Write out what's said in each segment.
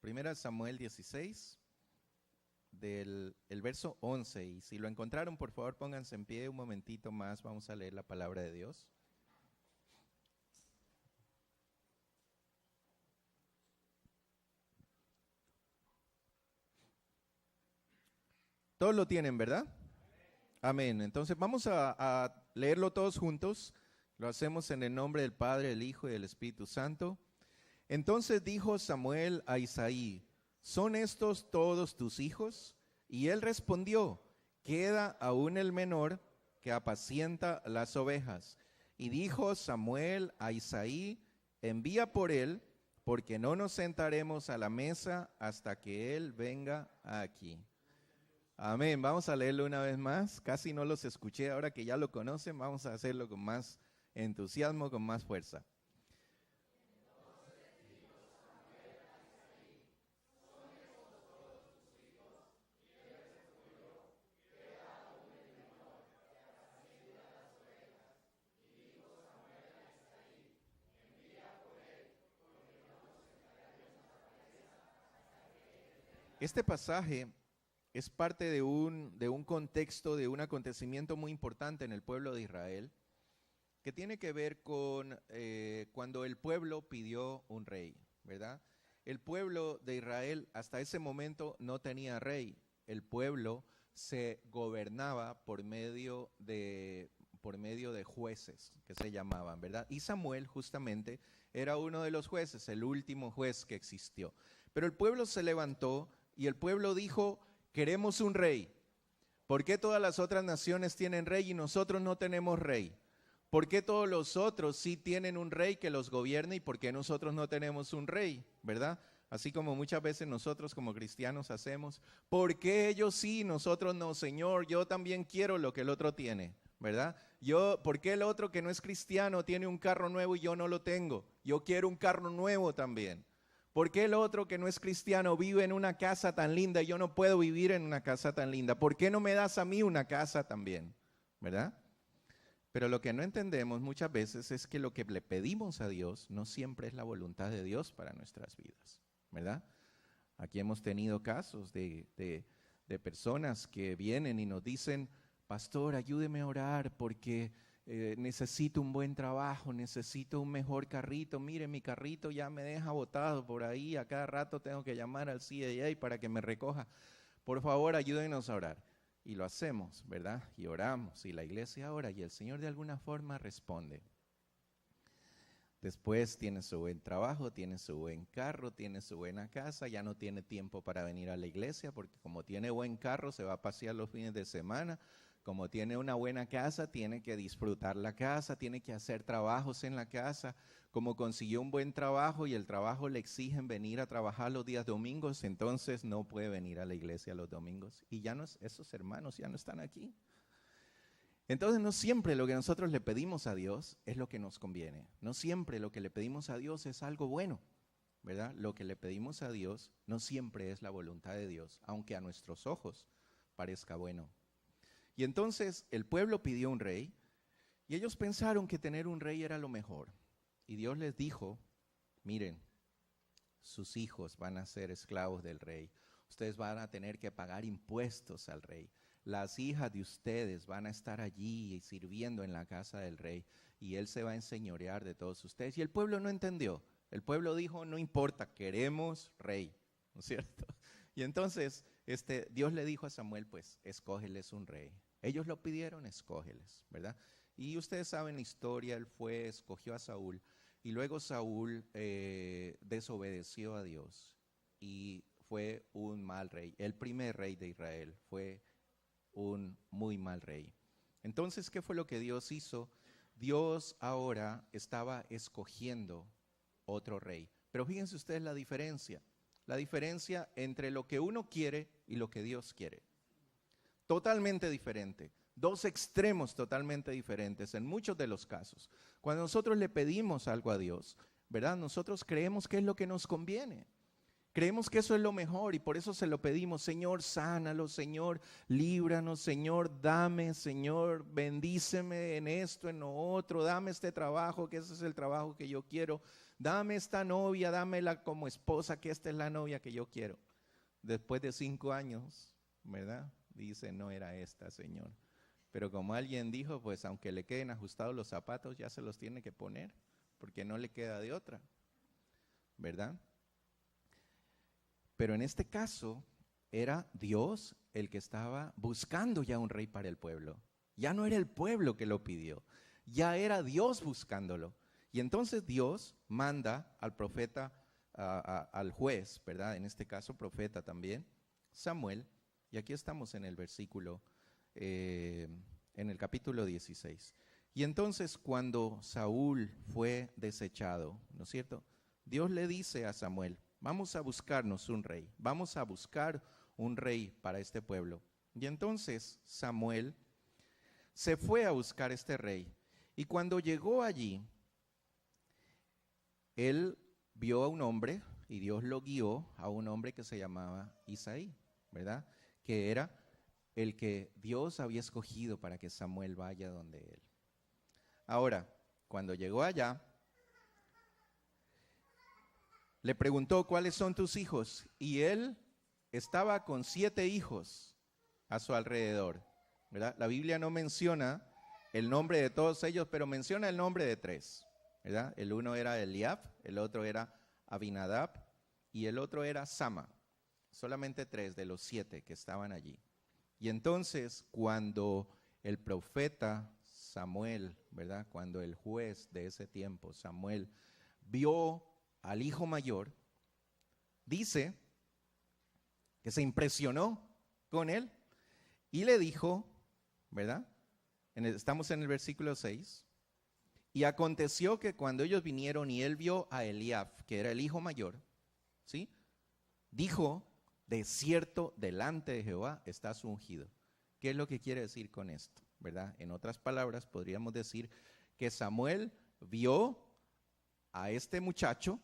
Primera Samuel 16, el verso 11. Y si lo encontraron, por favor, pónganse en pie un momentito más. Vamos a leer la palabra de Dios. Todos lo tienen, ¿verdad? Amén. Entonces vamos a leerlo todos juntos. Lo hacemos en el nombre del Padre, del Hijo y del Espíritu Santo. Entonces dijo Samuel a Isaí: ¿son estos todos tus hijos? Y él respondió: queda aún el menor que apacienta las ovejas. Y dijo Samuel a Isaí: envía por él, porque no nos sentaremos a la mesa hasta que él venga aquí. Amén. Vamos a leerlo una vez más. Casi no los escuché, ahora que ya lo conocen, vamos a hacerlo con más entusiasmo, con más fuerza. Este pasaje es parte de un contexto, de un acontecimiento muy importante en el pueblo de Israel, que tiene que ver con cuando el pueblo pidió un rey, ¿verdad? El pueblo de Israel hasta ese momento no tenía rey. El pueblo se gobernaba por medio de jueces, que se llamaban, ¿verdad? Y Samuel justamente era uno de los jueces, el último juez que existió. Pero el pueblo se levantó y el pueblo dijo: queremos un rey. ¿Por qué todas las otras naciones tienen rey y nosotros no tenemos rey? ¿Por qué todos los otros sí tienen un rey que los gobierne y por qué nosotros no tenemos un rey? ¿Verdad? Así como muchas veces nosotros como cristianos hacemos. ¿Por qué ellos sí, nosotros no? Señor, yo también quiero lo que el otro tiene, ¿verdad? ¿Por qué el otro que no es cristiano tiene un carro nuevo y yo no lo tengo? Yo quiero un carro nuevo también. ¿Por qué el otro que no es cristiano vive en una casa tan linda y yo no puedo vivir en una casa tan linda? ¿Por qué no me das a mí una casa también? ¿Verdad? Pero lo que no entendemos muchas veces es que lo que le pedimos a Dios no siempre es la voluntad de Dios para nuestras vidas, ¿verdad? Aquí hemos tenido casos de personas que vienen y nos dicen: pastor, ayúdeme a orar porque necesito un buen trabajo, necesito un mejor carrito. Mire, mi carrito ya me deja botado por ahí, a cada rato tengo que llamar al CAA para que me recoja. Por favor, ayúdenos a orar. Y lo hacemos, ¿verdad? Y oramos, y la iglesia ora, y el Señor de alguna forma responde. Después tiene su buen trabajo, tiene su buen carro, tiene su buena casa, ya no tiene tiempo para venir a la iglesia, porque como tiene buen carro, se va a pasear los fines de semana. Como tiene una buena casa, tiene que disfrutar la casa, tiene que hacer trabajos en la casa. Como consiguió un buen trabajo y el trabajo le exigen venir a trabajar los días domingos, entonces no puede venir a la iglesia los domingos. Y ya no, esos hermanos ya no están aquí. Entonces no siempre lo que nosotros le pedimos a Dios es lo que nos conviene. No siempre lo que le pedimos a Dios es algo bueno, ¿verdad? Lo que le pedimos a Dios no siempre es la voluntad de Dios, aunque a nuestros ojos parezca bueno. Y entonces el pueblo pidió un rey y ellos pensaron que tener un rey era lo mejor. Y Dios les dijo: miren, sus hijos van a ser esclavos del rey. Ustedes van a tener que pagar impuestos al rey. Las hijas de ustedes van a estar allí sirviendo en la casa del rey y él se va a enseñorear de todos ustedes. Y el pueblo no entendió. El pueblo dijo: no importa, queremos rey, ¿no es cierto? Y entonces Dios le dijo a Samuel: pues escógeles un rey. Ellos lo pidieron, escógeles, ¿verdad? Y ustedes saben la historia, él escogió a Saúl. Y luego Saúl desobedeció a Dios y fue un mal rey. El primer rey de Israel fue un muy mal rey. Entonces, ¿qué fue lo que Dios hizo? Dios ahora estaba escogiendo otro rey. Pero fíjense ustedes la diferencia entre lo que uno quiere y lo que Dios quiere. Totalmente diferente. Dos extremos totalmente diferentes en muchos de los casos. Cuando nosotros le pedimos algo a Dios, ¿verdad? Nosotros creemos que es lo que nos conviene. Creemos que eso es lo mejor y por eso se lo pedimos: Señor, sánalo, Señor, líbranos, Señor, dame, Señor, bendíceme en esto, en lo otro, dame este trabajo, que ese es el trabajo que yo quiero, dame esta novia, dámela como esposa, que esta es la novia que yo quiero. Después de 5 años, ¿verdad? Dice, no era esta, Señor. Pero como alguien dijo, pues aunque le queden ajustados los zapatos, ya se los tiene que poner, porque no le queda de otra, ¿verdad? Pero en este caso, era Dios el que estaba buscando ya un rey para el pueblo. Ya no era el pueblo que lo pidió, ya era Dios buscándolo. Y entonces Dios manda al profeta, al juez, ¿verdad? En este caso profeta también, Samuel. Y aquí estamos en el versículo, en el capítulo 16. Y entonces cuando Saúl fue desechado, ¿no es cierto? Dios le dice a Samuel, vamos a buscarnos un rey, vamos a buscar un rey para este pueblo. Y entonces Samuel se fue a buscar este rey. Y cuando llegó allí, él vio a un hombre y Dios lo guió a un hombre que se llamaba Isaí, ¿verdad? Que era el que Dios había escogido para que Samuel vaya donde él. Ahora, cuando llegó allá, le preguntó, ¿cuáles son tus hijos? Y él estaba con 7 hijos a su alrededor, ¿verdad? La Biblia no menciona el nombre de todos ellos, pero menciona el nombre de 3, ¿verdad? El uno era Eliab, el otro era Abinadab y el otro era Sama. Solamente 3 de los 7 que estaban allí. Y entonces cuando el profeta Samuel, ¿verdad? Cuando el juez de ese tiempo, Samuel, vio al hijo mayor, dice que se impresionó con él y le dijo, ¿verdad? Estamos en el versículo 6. Y aconteció que cuando ellos vinieron y él vio a Eliab, que era el hijo mayor, ¿sí? Dijo, de cierto, delante de Jehová estás ungido. ¿Qué es lo que quiere decir con esto? ¿Verdad? En otras palabras, podríamos decir que Samuel vio a este muchacho,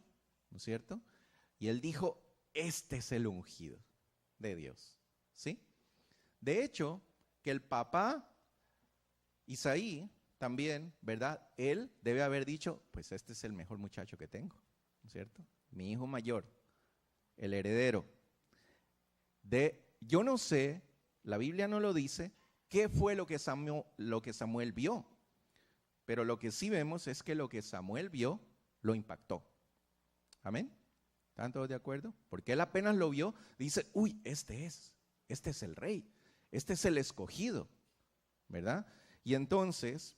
¿no es cierto? Y él dijo, este es el ungido de Dios, ¿sí? De hecho, que el papá Isaí también, ¿verdad? Él debe haber dicho, pues este es el mejor muchacho que tengo, ¿no es cierto? Mi hijo mayor, el heredero. Yo no sé, la Biblia no lo dice, qué fue lo que Samuel vio, pero lo que sí vemos es que lo que Samuel vio lo impactó. ¿Amén? ¿Están todos de acuerdo? Porque él apenas lo vio, dice, uy, este es el rey, este es el escogido, ¿verdad? Y entonces,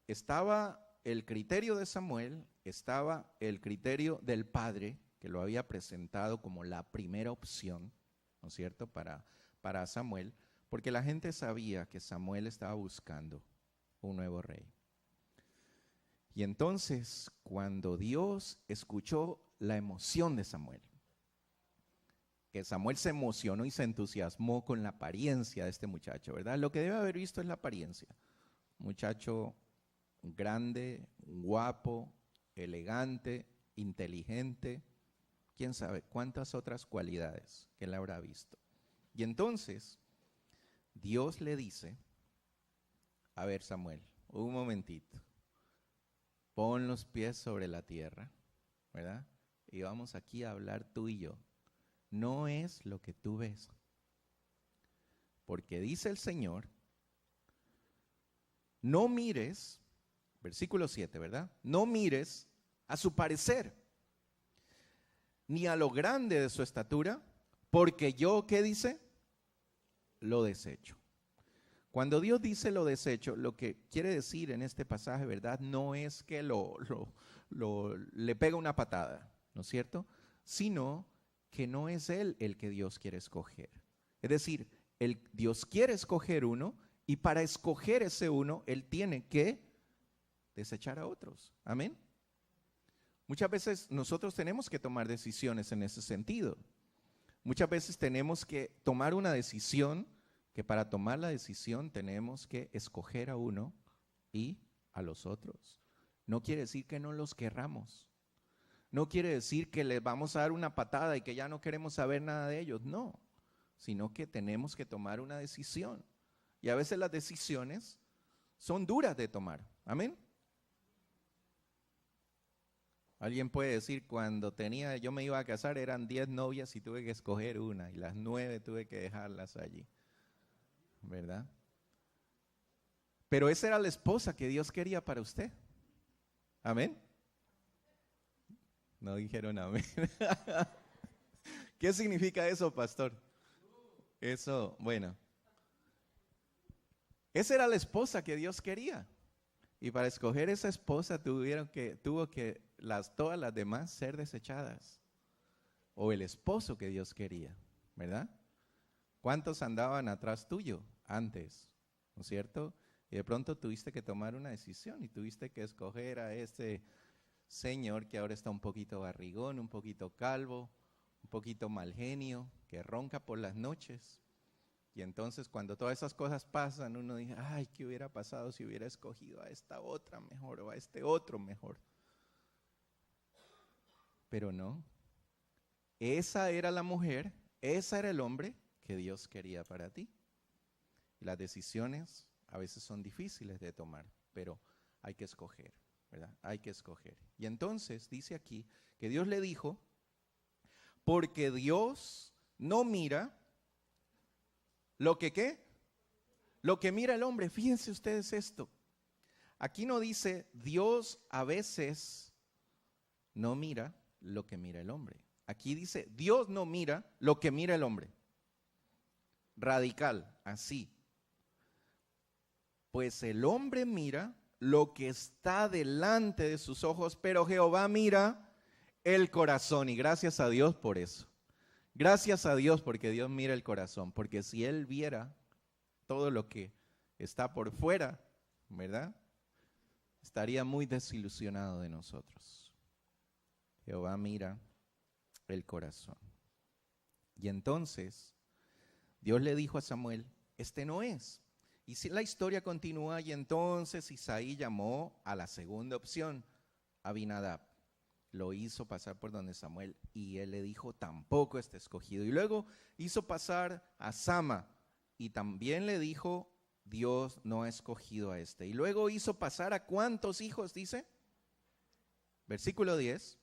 estaba el criterio de Samuel, estaba el criterio del padre, que lo había presentado como la primera opción, ¿no es cierto?, para Samuel, porque la gente sabía que Samuel estaba buscando un nuevo rey. Y entonces, cuando Dios escuchó la emoción de Samuel, que Samuel se emocionó y se entusiasmó con la apariencia de este muchacho, ¿verdad? Lo que debe haber visto es la apariencia. Muchacho grande, guapo, elegante, inteligente, quién sabe cuántas otras cualidades que él habrá visto. Y entonces, Dios le dice, a ver Samuel, un momentito, pon los pies sobre la tierra, ¿verdad? Y vamos aquí a hablar tú y yo. No es lo que tú ves. Porque dice el Señor, no mires, versículo 7, ¿verdad? No mires a su parecer, ni a lo grande de su estatura, porque yo, ¿qué dice? Lo desecho. Cuando Dios dice lo desecho, lo que quiere decir en este pasaje, ¿verdad? No es que le pega una patada, ¿no es cierto? Sino que no es Él el que Dios quiere escoger. Es decir, Dios quiere escoger uno y para escoger ese uno, Él tiene que desechar a otros. Amén. Muchas veces nosotros tenemos que tomar decisiones en ese sentido. Muchas veces tenemos que tomar una decisión que para tomar la decisión tenemos que escoger a uno y a los otros. No quiere decir que no los querramos. No quiere decir que les vamos a dar una patada y que ya no queremos saber nada de ellos. No, sino que tenemos que tomar una decisión. Y a veces las decisiones son duras de tomar. Amén. Alguien puede decir, cuando yo me iba a casar, eran 10 novias y tuve que escoger una, y las 9 tuve que dejarlas allí, ¿verdad? Pero esa era la esposa que Dios quería para usted. ¿Amén? No dijeron amén. ¿Qué significa eso, pastor? Eso, bueno. Esa era la esposa que Dios quería. Y para escoger esa esposa tuvo que todas las demás ser desechadas. O el esposo que Dios quería, ¿verdad? ¿Cuántos andaban atrás tuyo antes? ¿No es cierto? Y de pronto tuviste que tomar una decisión y tuviste que escoger a ese señor que ahora está un poquito barrigón, un poquito calvo, un poquito mal genio, que ronca por las noches. Y entonces cuando todas esas cosas pasan, uno dice, ay, ¿qué hubiera pasado si hubiera escogido a esta otra mejor o a este otro mejor? Pero no, esa era la mujer, ese era el hombre que Dios quería para ti. Y las decisiones a veces son difíciles de tomar, pero hay que escoger, ¿verdad? Hay que escoger. Y entonces dice aquí que Dios le dijo, porque Dios no mira lo que ¿qué? Lo que mira el hombre. Fíjense ustedes esto. Aquí no dice Dios a veces no mira lo que mira el hombre. Aquí dice Dios no mira lo que mira el hombre. Radical, así. Pues el hombre mira lo que está delante de sus ojos, pero Jehová mira el corazón. Y gracias a Dios por eso. Gracias a Dios porque Dios mira el corazón. Porque si Él viera todo lo que está por fuera, ¿verdad? Estaría muy desilusionado de nosotros. Jehová mira el corazón. Y entonces Dios le dijo a Samuel, este no es. Y si la historia continúa, y entonces Isaí llamó a la segunda opción, Abinadab. Lo hizo pasar por donde Samuel y él le dijo, tampoco está escogido. Y luego hizo pasar a Sama y también le dijo, Dios no ha escogido a este. Y luego hizo pasar a ¿cuántos hijos dice? Versículo 10.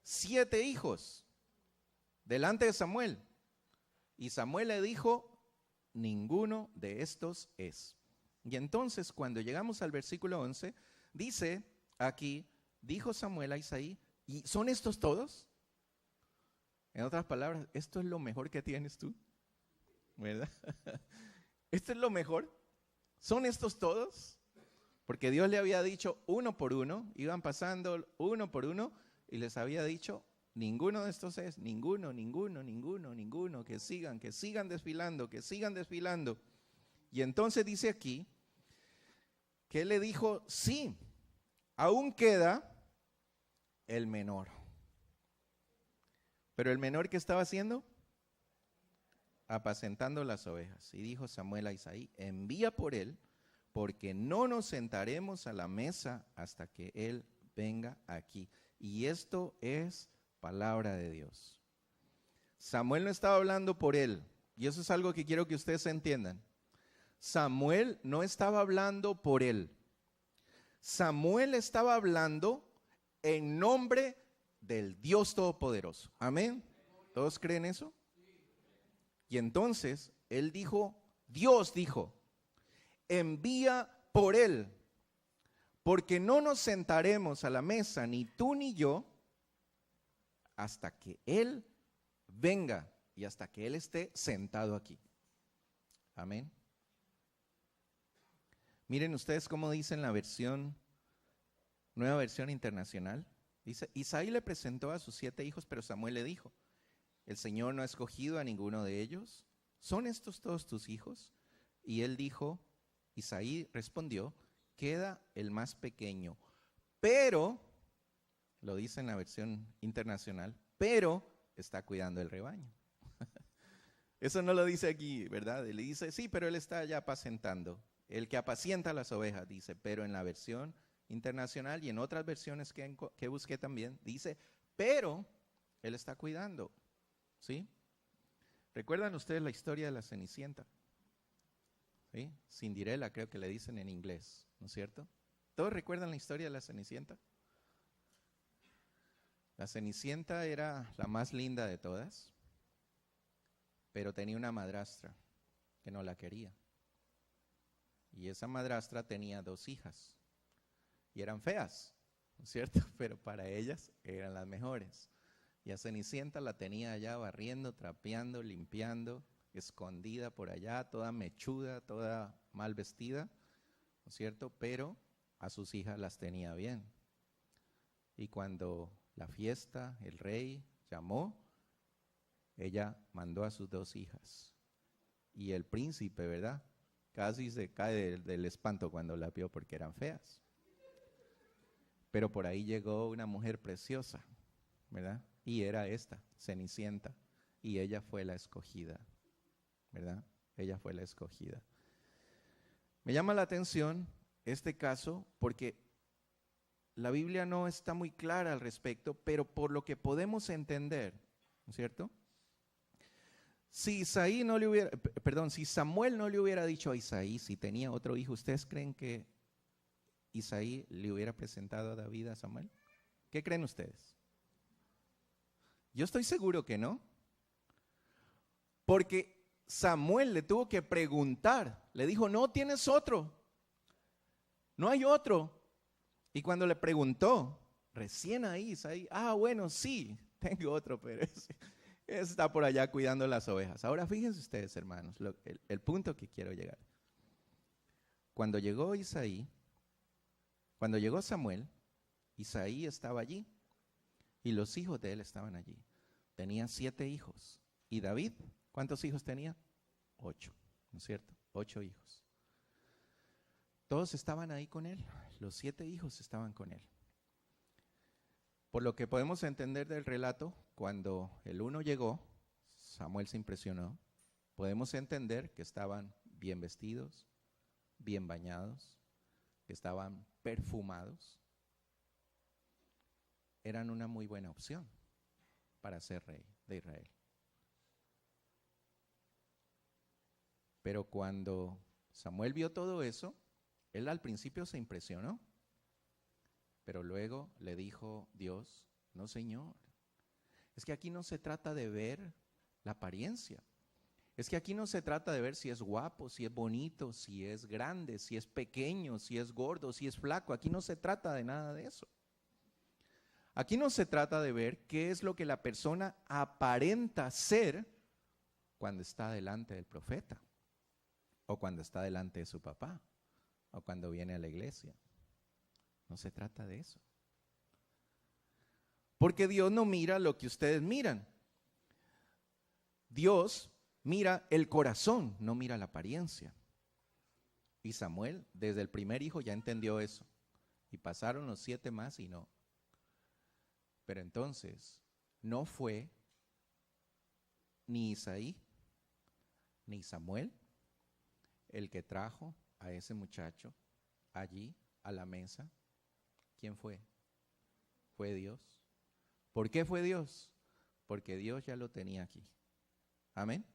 7 hijos delante de Samuel. Y Samuel le dijo, ninguno de estos es. Y entonces cuando llegamos al versículo 11, dice aquí, dijo Samuel a Isaí, ¿y son estos todos? En otras palabras, ¿esto es lo mejor que tienes tú? ¿Verdad? ¿Esto es lo mejor? ¿Son estos todos? Porque Dios le había dicho uno por uno, iban pasando uno por uno, y les había dicho, ninguno de estos es, ninguno, que sigan desfilando, que sigan desfilando. Y entonces dice aquí, que él le dijo, sí, aún queda el menor. Pero el menor, ¿qué estaba haciendo? Apacentando las ovejas. Y dijo Samuel a Isaí, envía por él, porque no nos sentaremos a la mesa hasta que él venga aquí. Y esto es palabra de Dios. Samuel no estaba hablando por él, y eso es algo que quiero que ustedes entiendan. Samuel no estaba hablando por él. Samuel estaba hablando en nombre del Dios Todopoderoso. Amén. ¿Todos creen eso? Y entonces él dijo, Dios dijo, envía por él, porque no nos sentaremos a la mesa, ni tú ni yo, hasta que él venga y hasta que él esté sentado aquí. Amén. Miren ustedes cómo dice en la nueva versión internacional. Dice, Isaí le presentó a sus 7 hijos, pero Samuel le dijo, el Señor no ha escogido a ninguno de ellos. ¿Son estos todos tus hijos? Y él dijo, Isaí respondió, queda el más pequeño, pero, lo dice en la versión internacional, pero está cuidando el rebaño. Eso no lo dice aquí, ¿verdad? Él dice, sí, pero él está ya apacentando. El que apacienta las ovejas, dice, pero en la versión internacional y en otras versiones que busqué también, dice, pero él está cuidando, ¿sí? ¿Recuerdan ustedes la historia de la Cenicienta? ¿Sí? Cinderella creo que le dicen en inglés, ¿no es cierto? ¿Todos recuerdan la historia de la Cenicienta? La Cenicienta era la más linda de todas, pero tenía una madrastra que no la quería. Y esa madrastra tenía 2 hijas y eran feas, ¿no es cierto? Pero para ellas eran las mejores. Y a Cenicienta la tenía allá barriendo, trapeando, limpiando, escondida por allá, toda mechuda, toda mal vestida, ¿no es cierto? Pero a sus hijas las tenía bien. Y cuando la fiesta, el rey llamó, ella mandó a sus 2 hijas. Y el príncipe, ¿verdad? Casi se cae del espanto cuando la vio porque eran feas. Pero por ahí llegó una mujer preciosa, ¿verdad? Y era esta, Cenicienta. Y ella fue la escogida, ¿verdad? Ella fue la escogida. Me llama la atención este caso porque la Biblia no está muy clara al respecto, pero por lo que podemos entender, ¿no es cierto? Si Samuel no le hubiera dicho a Isaí si tenía otro hijo, ¿ustedes creen que Isaí le hubiera presentado a David a Samuel? ¿Qué creen ustedes? Yo estoy seguro que no. Porque Samuel le tuvo que preguntar, le dijo, no tienes otro, no hay otro. Y cuando le preguntó, recién ahí, Isaí, bueno, sí, tengo otro, pero ese está por allá cuidando las ovejas. Ahora fíjense ustedes, hermanos, el punto que quiero llegar. Cuando llegó Samuel, Isaí estaba allí y los hijos de él estaban allí. Tenía 7 hijos. ¿Y David? ¿Cuántos hijos tenía? 8, ¿no es cierto? 8 hijos. Todos estaban ahí con él. Los 7 hijos estaban con él. Por lo que podemos entender del relato, cuando el uno llegó, Samuel se impresionó. Podemos entender que estaban bien vestidos, bien bañados, que estaban perfumados. Eran una muy buena opción para ser rey de Israel. Pero cuando Samuel vio todo eso, él al principio se impresionó. Pero luego le dijo Dios, no señor, es que aquí no se trata de ver la apariencia. Es que aquí no se trata de ver si es guapo, si es bonito, si es grande, si es pequeño, si es gordo, si es flaco. Aquí no se trata de nada de eso. Aquí no se trata de ver qué es lo que la persona aparenta ser cuando está delante del profeta, o cuando está delante de su papá, o cuando viene a la iglesia. No se trata de eso. Porque Dios no mira lo que ustedes miran. Dios mira el corazón, no mira la apariencia. Y Samuel, desde el primer hijo, ya entendió eso. Y pasaron los 7 más y no. Pero entonces, no fue ni Isaí, ni Samuel, el que trajo a ese muchacho allí a la mesa. ¿Quién fue? Fue Dios. ¿Por qué fue Dios? Porque Dios ya lo tenía aquí. Amén.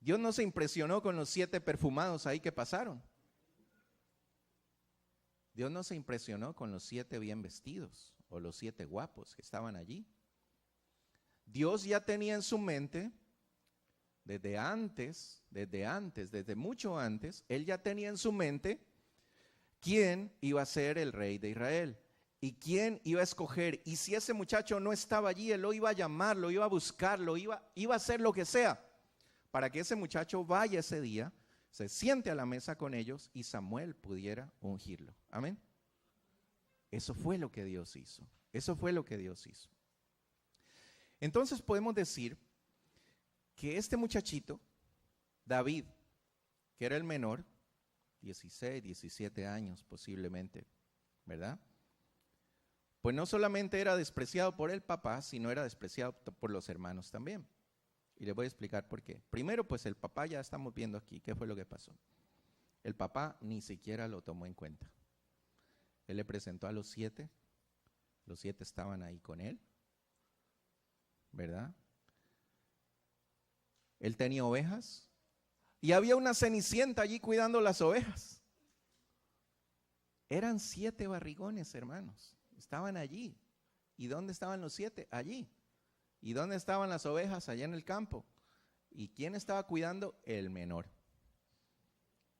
Dios no se impresionó con los 7 perfumados ahí que pasaron. Dios no se impresionó con los 7 bien vestidos o los 7 guapos que estaban allí. Dios ya tenía en su mente, desde mucho antes, Él ya tenía en su mente quién iba a ser el rey de Israel y quién iba a escoger. Y si ese muchacho no estaba allí, Él lo iba a llamar, lo iba a buscar, iba a hacer lo que sea para que ese muchacho vaya ese día, se siente a la mesa con ellos y Samuel pudiera ungirlo. Amén. Eso fue lo que Dios hizo. Eso fue lo que Dios hizo. Entonces podemos decir que este muchachito, David, que era el menor, 16, 17 años posiblemente, ¿verdad? Pues no solamente era despreciado por el papá, sino era despreciado por los hermanos también. Y les voy a explicar por qué. Primero, pues el papá, ya estamos viendo aquí qué fue lo que pasó. El papá ni siquiera lo tomó en cuenta. Él le presentó a los 7 estaban ahí con él, ¿verdad? Él tenía ovejas y había una cenicienta allí cuidando las ovejas. Eran 7 barrigones, hermanos, estaban allí ¿Y dónde estaban los 7? Allí. ¿Y dónde estaban las ovejas? Allá en el campo. ¿Y quién estaba cuidando? El menor.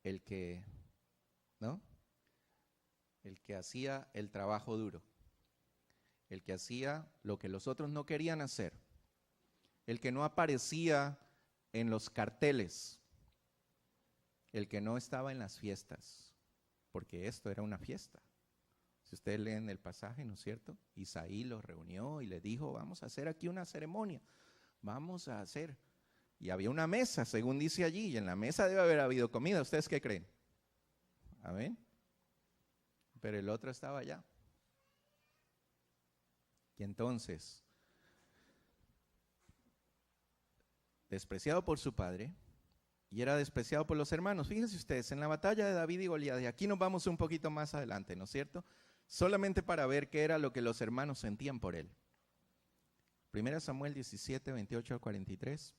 El que, ¿no? El que hacía el trabajo duro. El que hacía lo que los otros no querían hacer. El que no aparecía en los carteles. El que no estaba en las fiestas. Porque esto era una fiesta. Si ustedes leen el pasaje, ¿no es cierto? Isaí los reunió y les dijo, vamos a hacer aquí una ceremonia. Vamos a hacer. Y había una mesa, según dice allí, y en la mesa debe haber habido comida. ¿Ustedes qué creen? ¿Amén? Pero el otro estaba allá. Y entonces, despreciado por su padre, y era despreciado por los hermanos. Fíjense ustedes, en la batalla de David y Goliat, y aquí nos vamos un poquito más adelante, ¿no es cierto? Solamente para ver qué era lo que los hermanos sentían por él. 1 Samuel 17, 28 al 43,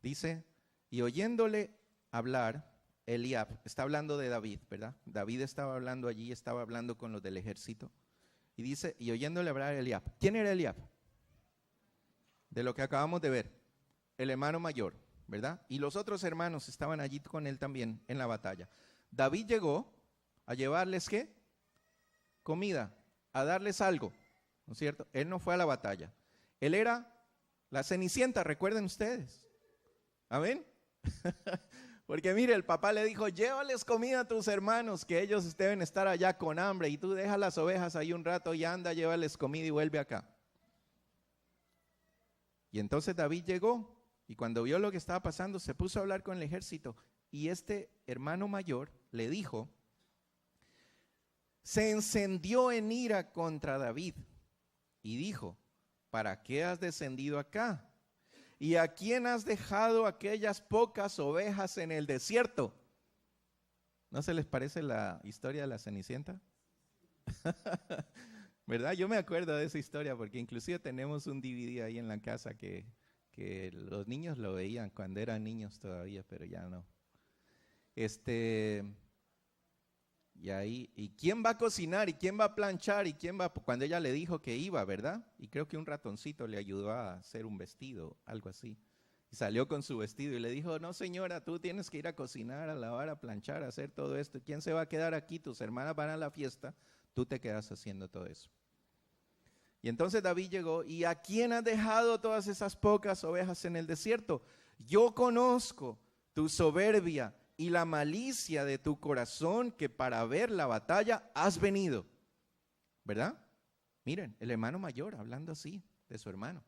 dice, y oyéndole hablar, Eliab, está hablando de David, ¿verdad? David estaba hablando allí, estaba hablando con los del ejército, y dice, y oyéndole hablar Eliab. ¿Quién era Eliab? De lo que acabamos de ver, el hermano mayor, ¿verdad? Y los otros hermanos estaban allí con él también en la batalla. David llegó a llevarles, ¿qué? Comida, a darles algo, ¿no es cierto? Él no fue a la batalla. Él era la Cenicienta, recuerden ustedes. ¿Amén? Porque mire, el papá le dijo, llévales comida a tus hermanos, que ellos deben estar allá con hambre, y tú deja las ovejas ahí un rato y anda, llévales comida y vuelve acá. Y entonces David llegó, y cuando vio lo que estaba pasando, se puso a hablar con el ejército, y este hermano mayor le dijo, se encendió en ira contra David, y dijo, ¿para qué has descendido acá? ¿Y a quién has dejado aquellas pocas ovejas en el desierto? ¿No se les parece la historia de la Cenicienta? ¿Verdad? Yo me acuerdo de esa historia porque inclusive tenemos un DVD ahí en la casa que los niños lo veían cuando eran niños todavía, pero ya no. Y ahí, ¿y quién va a cocinar? ¿Y quién va a planchar? ¿Y quién va? Cuando ella le dijo que iba, ¿verdad? Y creo que un ratoncito le ayudó a hacer un vestido, algo así. Y salió con su vestido y le dijo, no señora, tú tienes que ir a cocinar, a lavar, a planchar, a hacer todo esto. ¿Quién se va a quedar aquí? Tus hermanas van a la fiesta, tú te quedas haciendo todo eso. Y entonces David llegó, ¿y a quién has dejado todas esas pocas ovejas en el desierto? Yo conozco tu soberbia y la malicia de tu corazón, que para ver la batalla has venido. ¿Verdad? Miren, el hermano mayor hablando así de su hermano.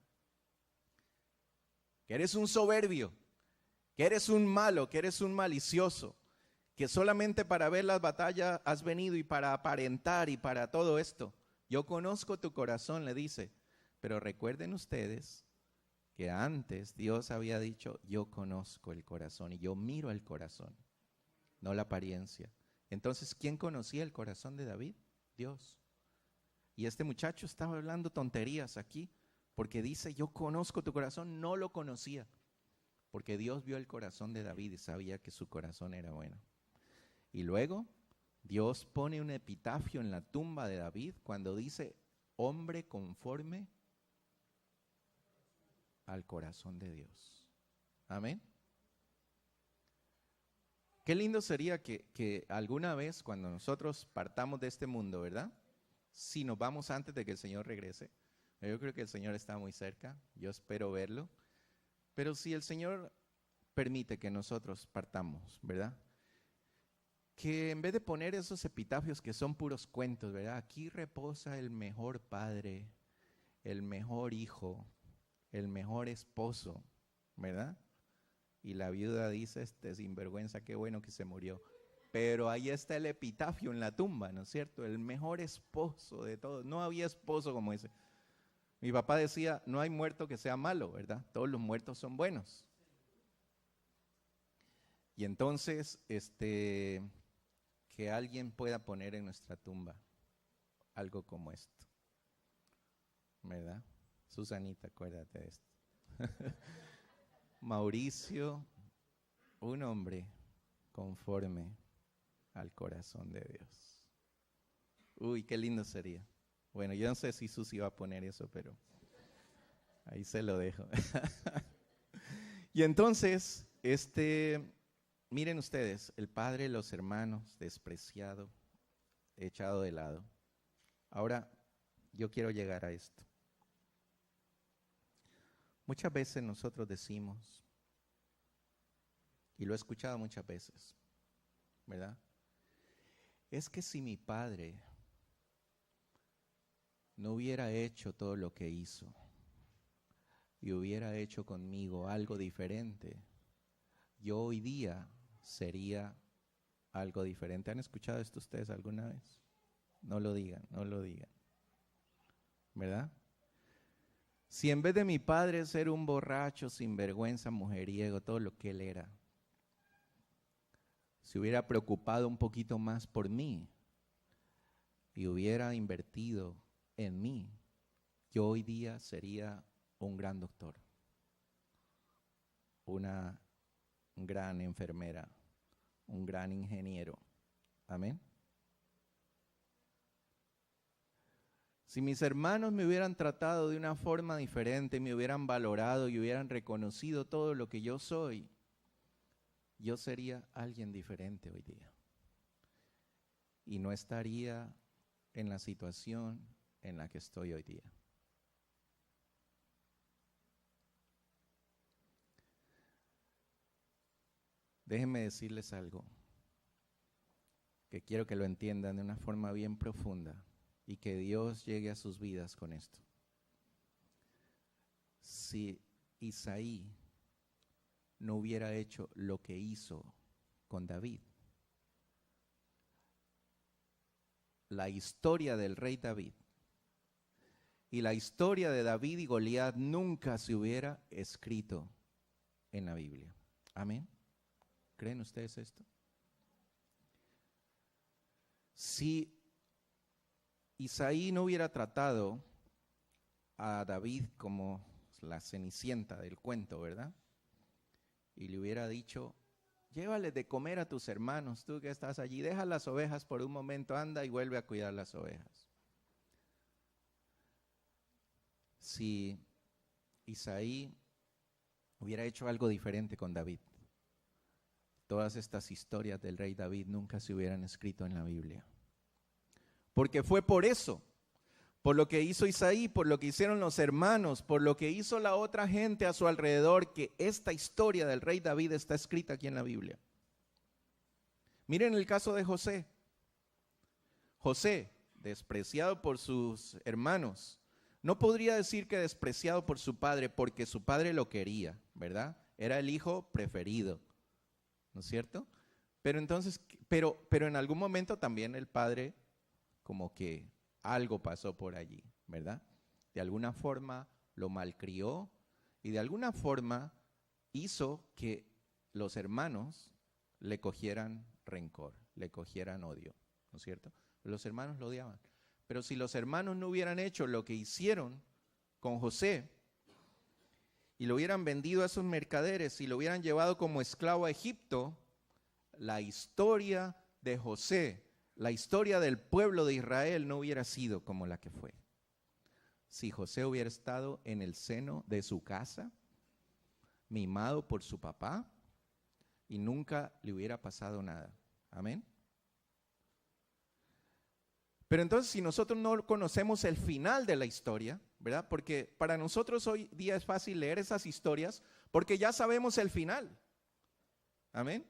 Que eres un soberbio, que eres un malo, que eres un malicioso, que solamente para ver las batallas has venido y para aparentar y para todo esto. Yo conozco tu corazón, le dice, pero recuerden ustedes que antes Dios había dicho, yo conozco el corazón y yo miro el corazón, no la apariencia. Entonces, ¿quién conocía el corazón de David? Dios. Y este muchacho estaba hablando tonterías aquí, porque dice, yo conozco tu corazón, no lo conocía, porque Dios vio el corazón de David y sabía que su corazón era bueno. Y luego, Dios pone un epitafio en la tumba de David cuando dice, hombre conforme al corazón de Dios. Amén. Qué lindo sería que alguna vez cuando nosotros partamos de este mundo, ¿verdad? Si nos vamos antes de que el Señor regrese. Yo creo que el Señor está muy cerca, yo espero verlo. Pero si el Señor permite que nosotros partamos, ¿verdad? Que en vez de poner esos epitafios que son puros cuentos, ¿verdad? Aquí reposa el mejor padre, el mejor hijo, el mejor esposo, ¿verdad? Y la viuda dice, sinvergüenza, qué bueno que se murió. Pero ahí está el epitafio en la tumba, ¿no es cierto? El mejor esposo de todos. No había esposo como ese. Mi papá decía, no hay muerto que sea malo, ¿verdad? Todos los muertos son buenos. Y entonces, que alguien pueda poner en nuestra tumba algo como esto, ¿verdad? Susanita, acuérdate de esto. Mauricio, un hombre conforme al corazón de Dios. Uy, qué lindo sería. Bueno, yo no sé si Susi va a poner eso, pero ahí se lo dejo. Y entonces, miren ustedes, el padre, los hermanos, despreciado, echado de lado. Ahora, yo quiero llegar a esto. Muchas veces nosotros decimos, y lo he escuchado muchas veces, ¿verdad? Es que si mi padre no hubiera hecho todo lo que hizo y hubiera hecho conmigo algo diferente, yo hoy día sería algo diferente. ¿Han escuchado esto ustedes alguna vez? No lo digan, no lo digan. ¿Verdad? Si en vez de mi padre ser un borracho, sinvergüenza, mujeriego, todo lo que él era, se hubiera preocupado un poquito más por mí y hubiera invertido en mí, yo hoy día sería un gran doctor, una gran enfermera, un gran ingeniero. Amén. Si mis hermanos me hubieran tratado de una forma diferente, me hubieran valorado y hubieran reconocido todo lo que yo soy, yo sería alguien diferente hoy día. Y no estaría en la situación en la que estoy hoy día. Déjenme decirles algo que quiero que lo entiendan de una forma bien profunda y que Dios llegue a sus vidas con esto. Si Isaí no hubiera hecho lo que hizo con David, la historia del rey David y la historia de David y Goliat nunca se hubiera escrito en la Biblia. Amén. ¿Creen ustedes esto? Si Isaí no hubiera tratado a David como la cenicienta del cuento, ¿verdad? Y le hubiera dicho, llévales de comer a tus hermanos, tú que estás allí, deja las ovejas por un momento, anda y vuelve a cuidar las ovejas. Si Isaí hubiera hecho algo diferente con David, todas estas historias del rey David nunca se hubieran escrito en la Biblia. Porque fue por eso, por lo que hizo Isaí, por lo que hicieron los hermanos, por lo que hizo la otra gente a su alrededor, que esta historia del rey David está escrita aquí en la Biblia. Miren el caso de José. José, despreciado por sus hermanos, no podría decir que despreciado por su padre, porque su padre lo quería, ¿verdad? Era el hijo preferido, ¿no es cierto? Pero entonces, pero en algún momento también el padre como que algo pasó por allí, ¿verdad? De alguna forma lo malcrió y de alguna forma hizo que los hermanos le cogieran rencor, le cogieran odio, ¿no es cierto? Los hermanos lo odiaban. Pero si los hermanos no hubieran hecho lo que hicieron con José y lo hubieran vendido a esos mercaderes y lo hubieran llevado como esclavo a Egipto, la historia de José, la historia del pueblo de Israel no hubiera sido como la que fue. Si José hubiera estado en el seno de su casa, mimado por su papá, y nunca le hubiera pasado nada. Amén. Pero entonces si nosotros no conocemos el final de la historia, ¿verdad? Porque para nosotros hoy día es fácil leer esas historias porque ya sabemos el final. Amén.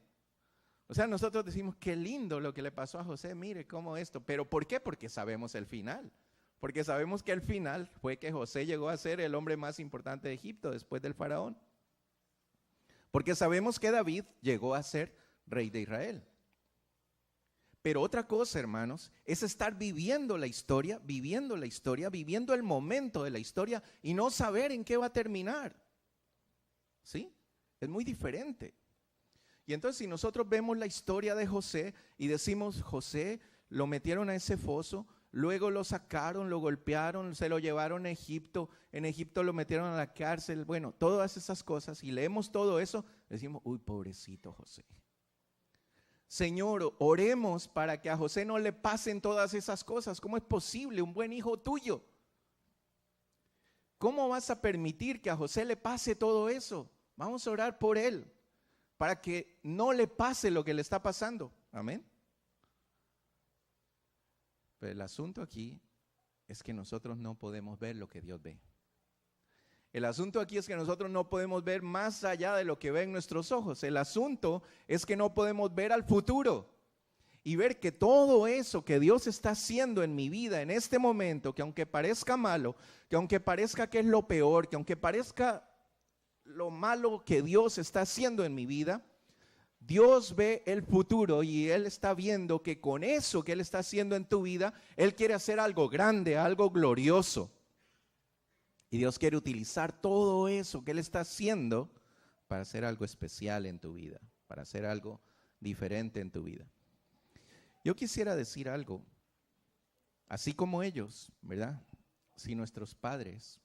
O sea, nosotros decimos, qué lindo lo que le pasó a José, mire cómo esto. ¿Pero por qué? Porque sabemos el final. Porque sabemos que el final fue que José llegó a ser el hombre más importante de Egipto después del faraón. Porque sabemos que David llegó a ser rey de Israel. Pero otra cosa, hermanos, es estar viviendo la historia, viviendo el momento de la historia y no saber en qué va a terminar. ¿Sí? Es muy diferente. Y entonces si nosotros vemos la historia de José y decimos, José lo metieron a ese foso, luego lo sacaron, lo golpearon, se lo llevaron a Egipto, en Egipto lo metieron a la cárcel, bueno, todas esas cosas, y leemos todo eso, decimos, uy, pobrecito José. Señor, oremos para que a José no le pasen todas esas cosas. ¿Cómo es posible? Un buen hijo tuyo. ¿Cómo vas a permitir que a José le pase todo eso? Vamos a orar por él, para que no le pase lo que le está pasando. Amén. Pero el asunto aquí es que nosotros no podemos ver lo que Dios ve. El asunto aquí es que nosotros no podemos ver más allá de lo que ven nuestros ojos. El asunto es que no podemos ver al futuro y ver que todo eso que Dios está haciendo en mi vida en este momento, que aunque parezca malo, que aunque parezca que es lo peor, que aunque parezca lo malo que Dios está haciendo en mi vida, Dios ve el futuro y Él está viendo que con eso que Él está haciendo en tu vida, Él quiere hacer algo grande, algo glorioso. Y Dios quiere utilizar todo eso que Él está haciendo para hacer algo especial en tu vida, para hacer algo diferente en tu vida. Yo quisiera decir algo, así como ellos, ¿verdad? Si nuestros padres,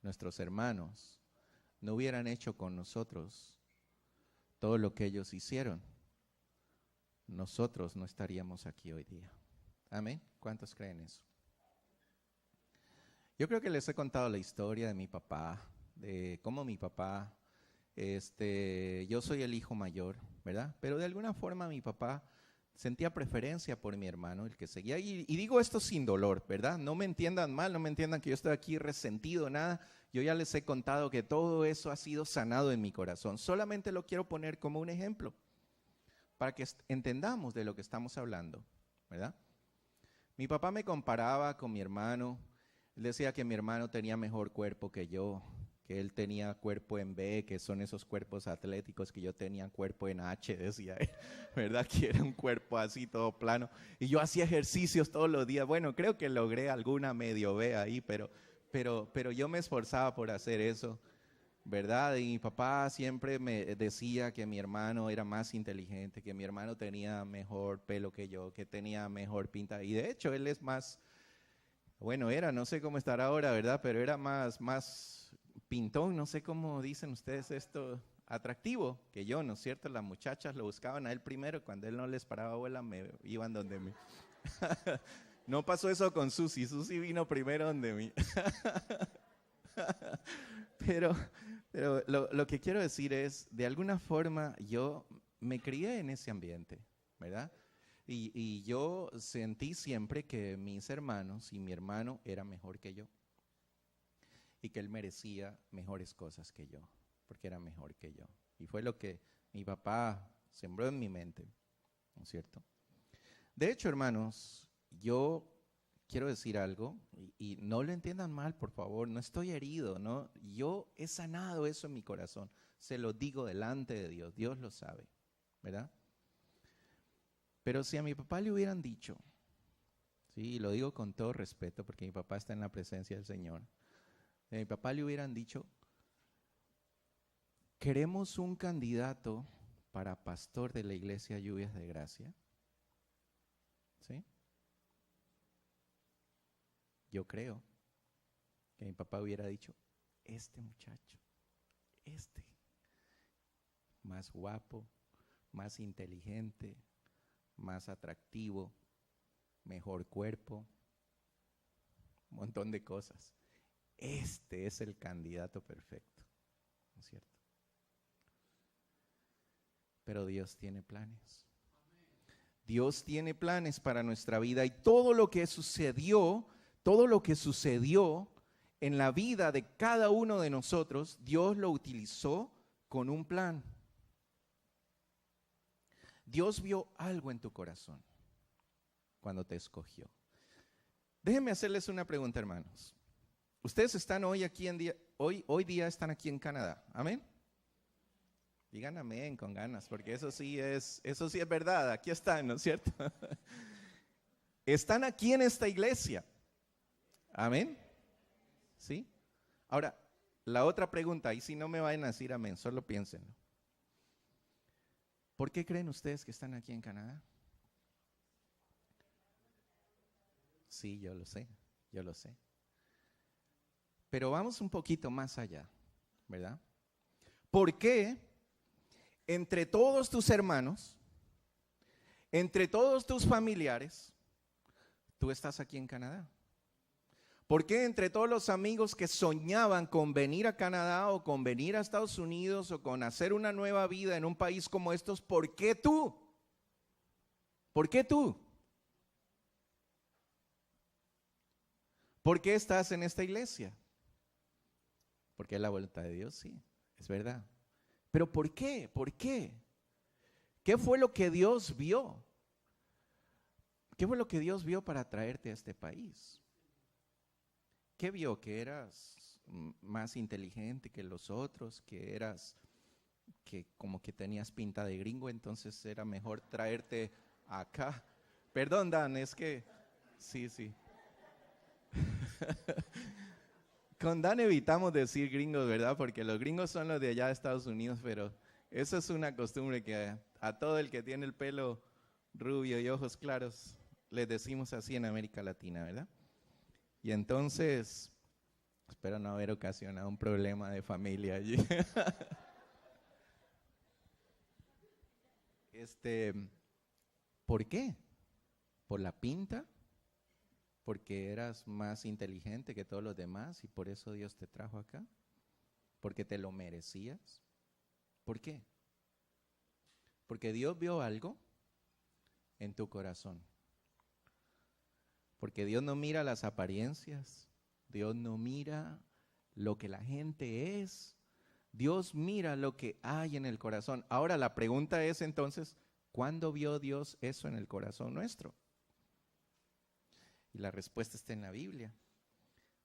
nuestros hermanos, no hubieran hecho con nosotros todo lo que ellos hicieron, nosotros no estaríamos aquí hoy día. Amén. ¿Cuántos creen eso? Yo creo que les he contado la historia de mi papá, de cómo mi papá, yo soy el hijo mayor, ¿verdad? Pero de alguna forma mi papá sentía preferencia por mi hermano, el que seguía. Y digo esto sin dolor, ¿verdad? No me entiendan mal, no me entiendan que yo estoy aquí resentido, nada. Yo ya les he contado que todo eso ha sido sanado en mi corazón. Solamente lo quiero poner como un ejemplo, para que entendamos de lo que estamos hablando, ¿verdad? Mi papá me comparaba con mi hermano. Él decía que mi hermano tenía mejor cuerpo que yo, que él tenía cuerpo en B, que son esos cuerpos atléticos, que yo tenía cuerpo en H, decía él, ¿verdad? Que era un cuerpo así todo plano. Y yo hacía ejercicios todos los días. Bueno, creo que logré alguna medio B ahí, pero yo me esforzaba por hacer eso, ¿verdad? Y mi papá siempre me decía que mi hermano era más inteligente, que mi hermano tenía mejor pelo que yo, que tenía mejor pinta. Y de hecho, él es más... Bueno, no sé cómo estará ahora, ¿verdad? Pero era más pintón, no sé cómo dicen ustedes esto, atractivo que yo, ¿no es cierto? Las muchachas lo buscaban a él primero, cuando él no les paraba bola, me iban donde mí. No pasó eso con Susi vino primero donde mí. Pero lo que quiero decir es, de alguna forma yo me crié en ese ambiente, ¿verdad? Y yo sentí siempre que mis hermanos y mi hermano era mejor que yo. Y que él merecía mejores cosas que yo, porque era mejor que yo. Y fue lo que mi papá sembró en mi mente, ¿no es cierto? De hecho, hermanos, yo quiero decir algo, y no lo entiendan mal, por favor, no estoy herido, ¿no? Yo he sanado eso en mi corazón, se lo digo delante de Dios, Dios lo sabe, ¿verdad? Pero si a mi papá le hubieran dicho, sí, y lo digo con todo respeto porque mi papá está en la presencia del Señor, si a mi papá le hubieran dicho, queremos un candidato para pastor de la iglesia Lluvias de Gracia, ¿sí? Yo creo que mi papá hubiera dicho, este muchacho, más guapo, más inteligente, más atractivo, mejor cuerpo, un montón de cosas. Este es el candidato perfecto, ¿no es cierto? Pero Dios tiene planes. Dios tiene planes para nuestra vida y todo lo que sucedió en la vida de cada uno de nosotros, Dios lo utilizó con un plan. Dios vio algo en tu corazón cuando te escogió. Déjenme hacerles una pregunta, hermanos. Ustedes están hoy día están aquí en Canadá. ¿Amén? Digan amén con ganas, porque eso sí es verdad. Aquí están, ¿no es cierto? Están aquí en esta iglesia. Amén. ¿Sí? Ahora, la otra pregunta, y si no me vayan a decir amén, solo piénsenlo. ¿Por qué creen ustedes que están aquí en Canadá? Sí, yo lo sé. Pero vamos un poquito más allá, ¿verdad? ¿Por qué entre todos tus hermanos Entre todos tus familiares, tú estás aquí en Canadá? ¿Por qué entre todos los amigos que soñaban con venir a Canadá o con venir a Estados Unidos o con hacer una nueva vida en un país como estos, por qué tú? ¿Por qué tú? ¿Por qué estás en esta iglesia? Porque es la voluntad de Dios, sí, es verdad. Pero ¿por qué? ¿Por qué? ¿Qué fue lo que Dios vio? ¿Qué fue lo que Dios vio para traerte a este país? ¿Qué vio? ¿Que eras más inteligente que los otros? ¿Que como que tenías pinta de gringo, entonces era mejor traerte acá? Perdón, Dan, es que sí. Con Dan evitamos decir gringos, ¿verdad? Porque los gringos son los de allá de Estados Unidos, pero eso es una costumbre que a todo el que tiene el pelo rubio y ojos claros les decimos así en América Latina, ¿verdad? Y entonces, espero no haber ocasionado un problema de familia allí. ¿Por qué? ¿Por la pinta? ¿Porque eras más inteligente que todos los demás y por eso Dios te trajo acá? ¿Porque te lo merecías? ¿Por qué? Porque Dios vio algo en tu corazón. Porque Dios no mira las apariencias, Dios no mira lo que la gente es, Dios mira lo que hay en el corazón. Ahora la pregunta es entonces, ¿cuándo vio Dios eso en el corazón nuestro? Y la respuesta está en la Biblia.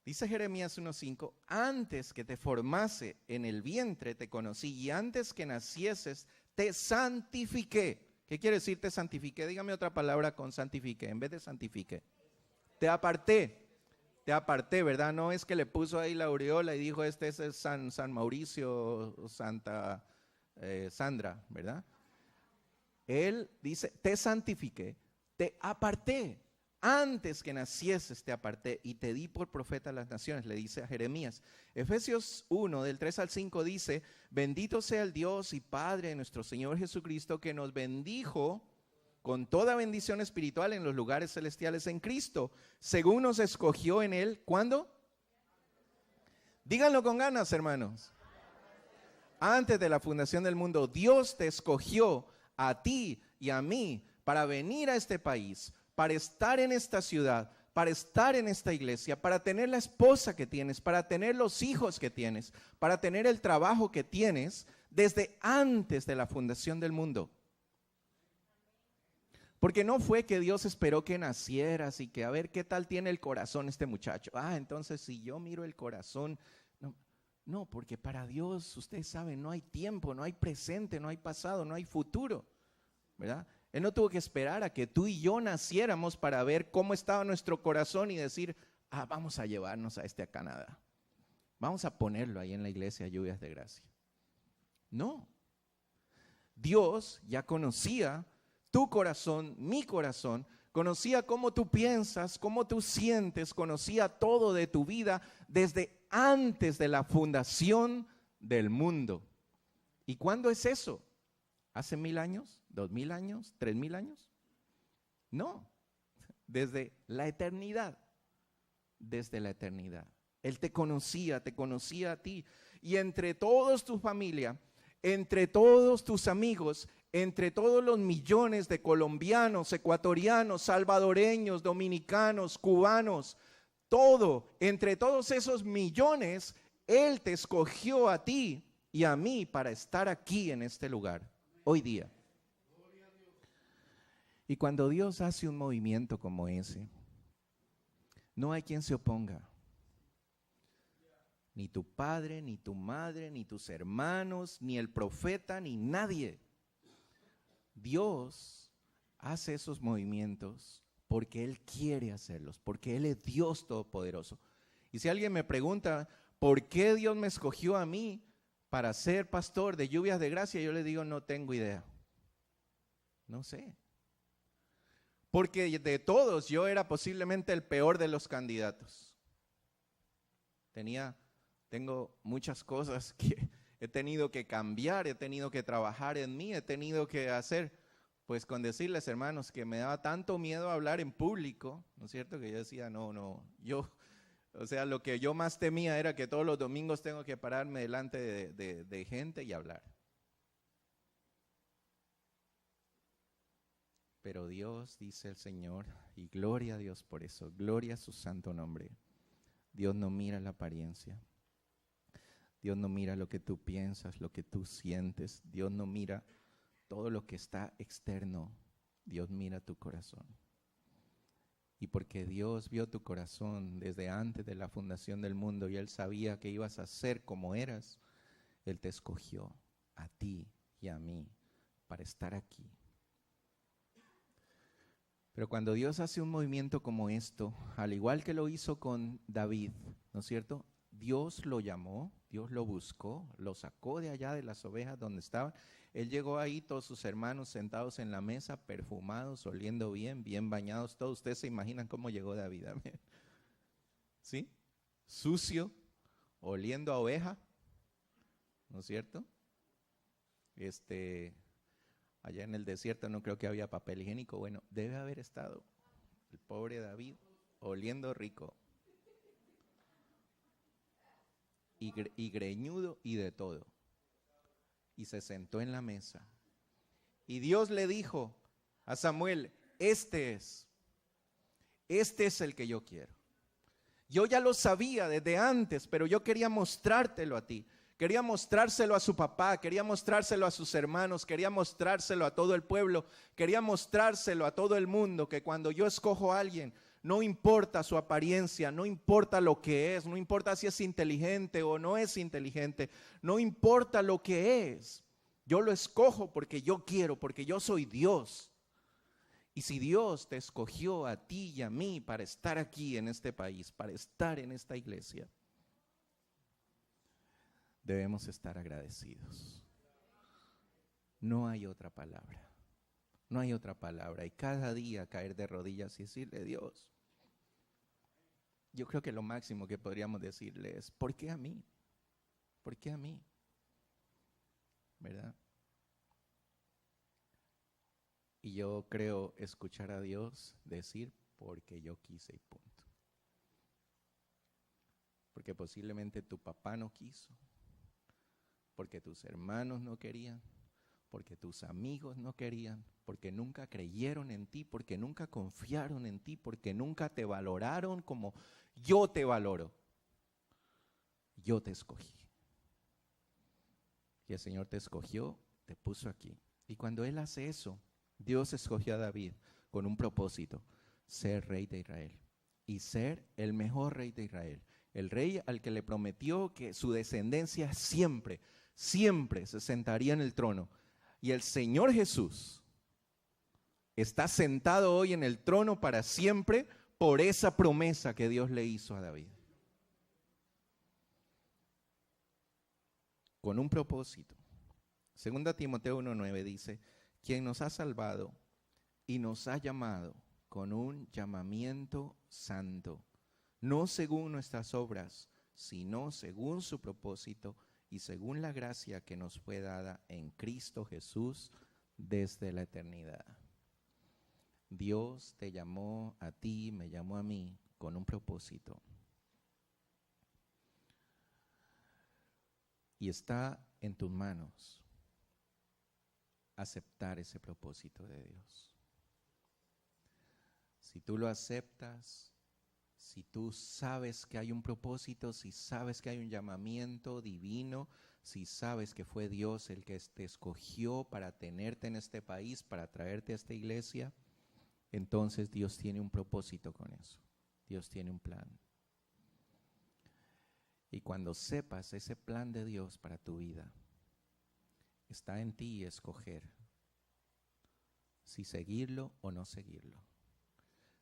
Dice Jeremías 1:5, antes que te formase en el vientre te conocí y antes que nacieses te santifiqué. ¿Qué quiere decir te santifiqué? Dígame otra palabra con santifiqué en vez de santifiqué. Te aparté, ¿verdad? No es que le puso ahí la aureola y dijo, este es el San Mauricio o Santa Sandra, ¿verdad? Él dice, te santifiqué, te aparté. Antes que nacieses te aparté y te di por profeta a las naciones, le dice a Jeremías. Efesios 1, del 3 al 5 dice, bendito sea el Dios y Padre de nuestro Señor Jesucristo, que nos bendijo con toda bendición espiritual en los lugares celestiales en Cristo, según nos escogió en Él. ¿Cuándo? Díganlo con ganas, hermanos. Antes de la fundación del mundo, Dios te escogió a ti y a mí para venir a este país, para estar en esta ciudad, para estar en esta iglesia, para tener la esposa que tienes, para tener los hijos que tienes, para tener el trabajo que tienes desde antes de la fundación del mundo. Porque no fue que Dios esperó que nacieras y que a ver qué tal tiene el corazón este muchacho. Entonces si yo miro el corazón, no, porque para Dios, ustedes saben, no hay tiempo, no hay presente, no hay pasado, no hay futuro, ¿verdad? Él no tuvo que esperar a que tú y yo naciéramos para ver cómo estaba nuestro corazón y decir, vamos a llevarnos a este a Canadá. Vamos a ponerlo ahí en la iglesia Lluvias de Gracia. No. Dios ya conocía tu corazón, mi corazón, conocía cómo tú piensas, cómo tú sientes, conocía todo de tu vida desde antes de la fundación del mundo. ¿Y cuándo es eso? ¿Hace 1000 años? ¿2000 años? ¿3000 años? No, desde la eternidad, desde la eternidad. Él te conocía a ti. Y entre todos tu familia, entre todos tus amigos, entre todos los millones de colombianos, ecuatorianos, salvadoreños, dominicanos, cubanos, entre todos esos millones, Él te escogió a ti y a mí para estar aquí en este lugar, hoy día. Y cuando Dios hace un movimiento como ese, no hay quien se oponga. Ni tu padre, ni tu madre, ni tus hermanos, ni el profeta, ni nadie. Dios hace esos movimientos porque Él quiere hacerlos, porque Él es Dios Todopoderoso. Y si alguien me pregunta, ¿por qué Dios me escogió a mí para ser pastor de Lluvias de Gracia? Yo le digo, no tengo idea. No sé. Porque de todos yo era posiblemente el peor de los candidatos. Tengo muchas cosas que he tenido que cambiar, he tenido que trabajar en mí, he tenido que hacer. Pues con decirles, hermanos, que me daba tanto miedo hablar en público, ¿no es cierto? Que yo decía, no, o sea, lo que yo más temía era que todos los domingos tengo que pararme delante de gente y hablar. Pero Dios, dice el Señor, y gloria a Dios por eso, gloria a su santo nombre. Dios no mira la apariencia. Dios no mira lo que tú piensas, lo que tú sientes. Dios no mira todo lo que está externo. Dios mira tu corazón. Y porque Dios vio tu corazón desde antes de la fundación del mundo y Él sabía que ibas a ser como eras, Él te escogió a ti y a mí para estar aquí. Pero cuando Dios hace un movimiento como esto, al igual que lo hizo con David, ¿no es cierto? Dios lo llamó, Dios lo buscó, lo sacó de allá de las ovejas donde estaban. Él llegó ahí, todos sus hermanos sentados en la mesa, perfumados, oliendo bien, bien bañados, todos. Ustedes se imaginan cómo llegó David, amén. ¿Sí? Sucio, oliendo a oveja, ¿no es cierto? Allá en el desierto no creo que había papel higiénico. Bueno, debe haber estado el pobre David oliendo rico. Y greñudo y de todo. Y se sentó en la mesa. Y Dios le dijo a Samuel, este es el que yo quiero. Yo ya lo sabía desde antes, pero yo quería mostrártelo a ti. Quería mostrárselo a su papá, quería mostrárselo a sus hermanos, quería mostrárselo a todo el pueblo, quería mostrárselo a todo el mundo, que cuando yo escojo a alguien, no importa su apariencia, no importa lo que es, no importa si es inteligente o no es inteligente, no importa lo que es. Yo lo escojo porque yo quiero, porque yo soy Dios. Y si Dios te escogió a ti y a mí para estar aquí en este país, para estar en esta iglesia, debemos estar agradecidos. No hay otra palabra. No hay otra palabra. Y cada día caer de rodillas y decirle, Dios, yo creo que lo máximo que podríamos decirle es, ¿por qué a mí? ¿Por qué a mí? ¿Verdad? Y yo creo escuchar a Dios decir, porque yo quise y punto. Porque posiblemente tu papá no quiso, porque tus hermanos no querían, porque tus amigos no querían, porque nunca creyeron en ti, porque nunca confiaron en ti, porque nunca te valoraron como yo te valoro. Yo te escogí. Y el Señor te escogió, te puso aquí. Y cuando Él hace eso, Dios escogió a David con un propósito, ser rey de Israel y ser el mejor rey de Israel. El rey al que le prometió que su descendencia siempre se sentaría en el trono. Y el Señor Jesús está sentado hoy en el trono para siempre por esa promesa que Dios le hizo a David. Con un propósito. 2 Timoteo 1:9 dice, quien nos ha salvado y nos ha llamado con un llamamiento santo, no según nuestras obras, sino según su propósito y según la gracia que nos fue dada en Cristo Jesús desde la eternidad. Dios te llamó a ti, me llamó a mí con un propósito. Y está en tus manos aceptar ese propósito de Dios. Si tú lo aceptas, si tú sabes que hay un propósito, si sabes que hay un llamamiento divino, si sabes que fue Dios el que te escogió para tenerte en este país, para traerte a esta iglesia, entonces Dios tiene un propósito con eso. Dios tiene un plan. Y cuando sepas ese plan de Dios para tu vida, está en ti escoger si seguirlo o no seguirlo.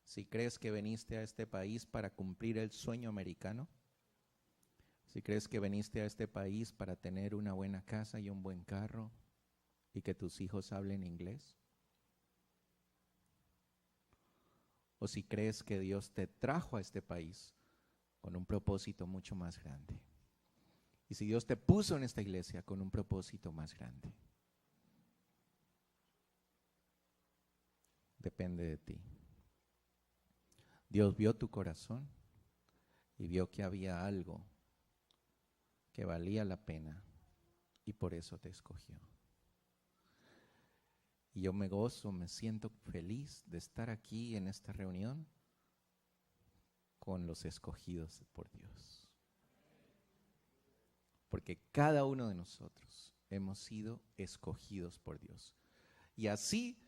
Si crees que viniste a este país para cumplir el sueño americano, si crees que viniste a este país para tener una buena casa y un buen carro y que tus hijos hablen inglés, o si crees que Dios te trajo a este país con un propósito mucho más grande. Y si Dios te puso en esta iglesia con un propósito más grande. depende de ti. Dios vio tu corazón y vio que había algo que valía la pena y por eso te escogió. Y yo me gozo, me siento feliz de estar aquí en esta reunión con los escogidos por Dios. Porque cada uno de nosotros hemos sido escogidos por Dios. Y así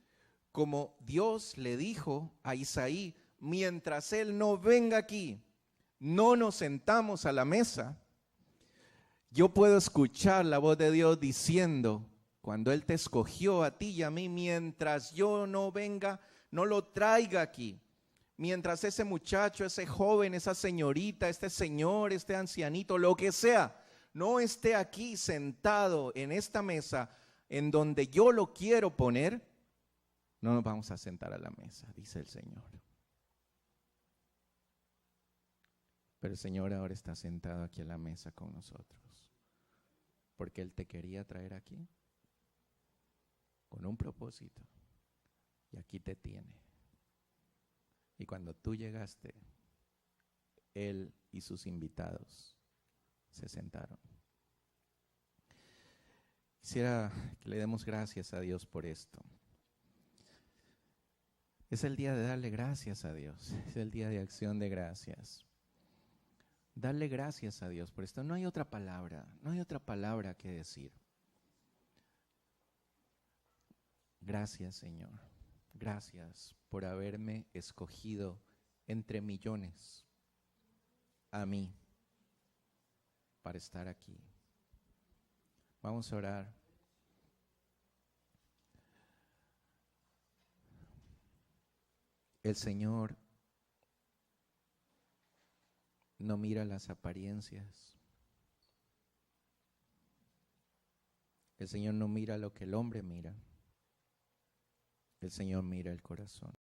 como Dios le dijo a Isaí, mientras Él no venga aquí, no nos sentamos a la mesa, yo puedo escuchar la voz de Dios diciendo, cuando Él te escogió a ti y a mí, mientras yo no venga, no lo traiga aquí. Mientras ese muchacho, ese joven, esa señorita, este señor, este ancianito, lo que sea, no esté aquí sentado en esta mesa en donde yo lo quiero poner, no nos vamos a sentar a la mesa, dice el Señor. Pero el Señor ahora está sentado aquí a la mesa con nosotros, porque Él te quería traer aquí con un propósito, y aquí te tiene. Y cuando tú llegaste, Él y sus invitados se sentaron. Quisiera que le demos gracias a Dios por esto. Es el día de darle gracias a Dios, es el día de acción de gracias. Darle gracias a Dios por esto. No hay otra palabra que decir. Gracias, Señor. Gracias por haberme escogido entre millones a mí para estar aquí. Vamos a orar. El Señor no mira las apariencias. El Señor no mira lo que el hombre mira. El Señor mira el corazón.